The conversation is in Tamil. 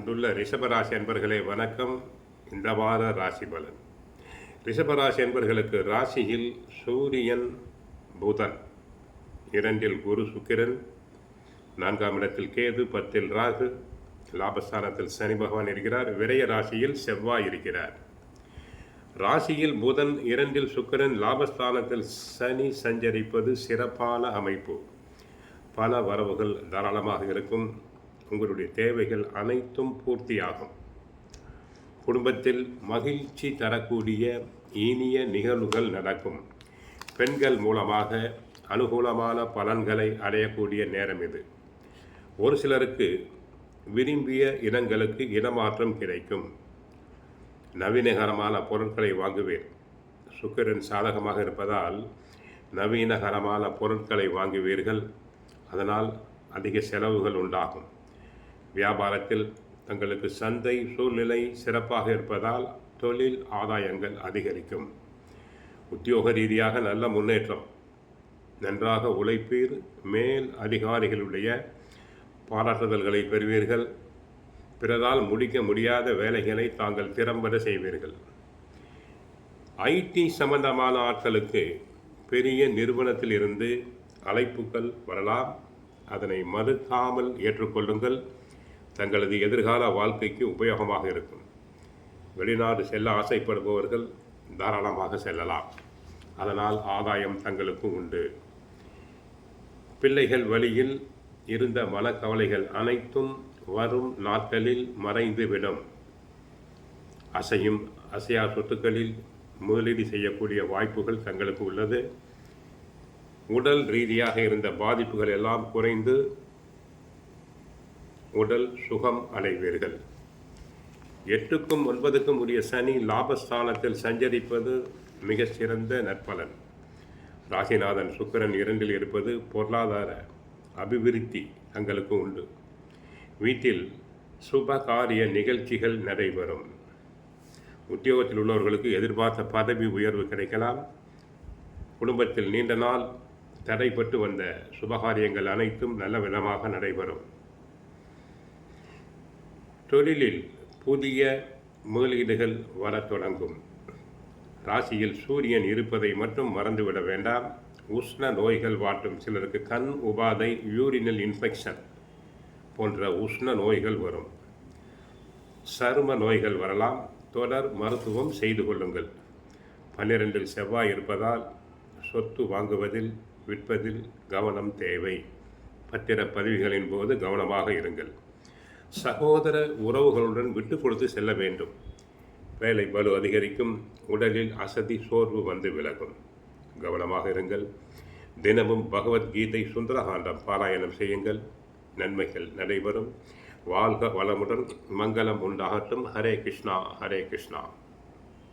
அன்புள்ள ரிஷபராசி அன்பர்களே வணக்கம். இந்த வார ராசி பலன். ரிஷபராசி அன்பர்களுக்கு ராசியில் சூரியன், புதன், 2இல் குரு சுக்கிரன், 4ஆம் இடத்தில் கேது, 10இல் ராகு, லாபஸ்தானத்தில் சனி பகவான் இருக்கிறார். விரய ராசியில் செவ்வாய் இருக்கிறார். ராசியில் புதன், 2இல் சுக்கிரன், லாபஸ்தானத்தில் சனி சஞ்சரிப்பது சிறப்பான அமைப்பு. பல வரவுகள் தாராளமாக இருக்கும். உங்களுடைய தேவைகள் அனைத்தும் பூர்த்தியாகும். குடும்பத்தில் மகிழ்ச்சி தரக்கூடிய இனிய நிகழ்வுகள் நடக்கும். பெண்கள் மூலமாக அனுகூலமான பலன்களை அடையக்கூடிய நேரம் இது. ஒரு சிலருக்கு விரும்பிய இடங்களுக்கு இடமாற்றம் கிடைக்கும். நவீனகரமான பொருட்களை வாங்குவேன். சுக்கிரன் சாதகமாக இருப்பதால் நவீனகரமான பொருட்களை வாங்குவீர்கள். அதனால் அதிக செலவுகள் உண்டாகும். வியாபாரத்தில் தங்களுக்கு சந்தை சூழ்நிலை சிறப்பாக இருப்பதால் தொழில் ஆதாயங்கள் அதிகரிக்கும். உத்தியோக ரீதியாக நல்ல முன்னேற்றம். நன்றாக உழைப்பீர். மேல் அதிகாரிகளுடைய பாராட்டுதல்களை பெறுவீர்கள். பிறரால் முடிக்க முடியாத வேலைகளை தாங்கள் திறம்பட செய்வீர்கள். ஐடி சம்பந்தமான ஆட்களுக்கு பெரிய நிறுவனத்தில் இருந்து அழைப்புகள் வரலாம். அதனை மறுக்காமல் ஏற்றுக்கொள்ளுங்கள். தங்களது எதிர்கால வாழ்க்கைக்கு உபயோகமாக இருக்கும். வெளிநாடு செல்ல ஆசைப்படுபவர்கள் தாராளமாக செல்லலாம். அதனால் ஆதாயம் தங்களுக்கு உண்டு. பிள்ளைகள் வழியில் இருந்த மனக்கவலைகள் அனைத்தும் வரும் நாட்களில் மறைந்துவிடும். அசையா சொத்துக்களில் முதலீடு செய்யக்கூடிய வாய்ப்புகள் தங்களுக்கு உள்ளது. உடல் ரீதியாக இருந்த பாதிப்புகள் எல்லாம் குறைந்து உடல் சுகம் அடைவீர்கள். 8க்கும் 9க்கும் உரிய சனி லாபஸ்தானத்தில் சஞ்சரிப்பது மிக சிறந்த நற்பலன். ராசிநாதன் சுக்கிரன் 2இல் இருப்பது பொருளாதார அபிவிருத்தி தங்களுக்கு உண்டு. வீட்டில் சுப காரிய நிகழ்ச்சிகள் நடைபெறும். உத்தியோகத்தில் உள்ளவர்களுக்கு எதிர்பார்த்த பதவி உயர்வு கிடைக்கலாம். குடும்பத்தில் நீண்ட நாள் தடைப்பட்டு வந்த சுபகாரியங்கள் அனைத்தும் நல்ல விதமாக நடைபெறும். தொழிலில் புதிய முதலீடுகள் வரத் தொடங்கும். ராசியில் சூரியன் இருப்பதை மட்டும் மறந்துவிட வேண்டாம். உஷ்ண நோய்கள் வாட்டும் சிலருக்கு கண் உபாதை, யூரினல் இன்ஃபெக்ஷன் போன்ற உஷ்ண நோய்கள் வரும். சரும நோய்கள் வரலாம். தொடர் மருத்துவம் செய்து கொள்ளுங்கள். 12இல் செவ்வாய் இருப்பதால் சொத்து வாங்குவதில் விற்பதில் கவனம் தேவை. பத்திரப்பதிவுகளின் போது கவனமாக இருங்கள். சகோதர உறவுகளுடன் விட்டு கொடுத்து செல்ல வேண்டும். வேலை பளு அதிகரிக்கும். உடலில் அசதி சோர்வு வந்து விலகும். கவனமாக இருங்கள். தினமும் பகவத்கீதை சுந்தரகாண்டம் பாராயணம் செய்யுங்கள். நன்மைகள் நடைபெறும். வாழ்க வளமுடன். மங்களம் உண்டாகட்டும். ஹரே கிருஷ்ணா, ஹரே கிருஷ்ணா.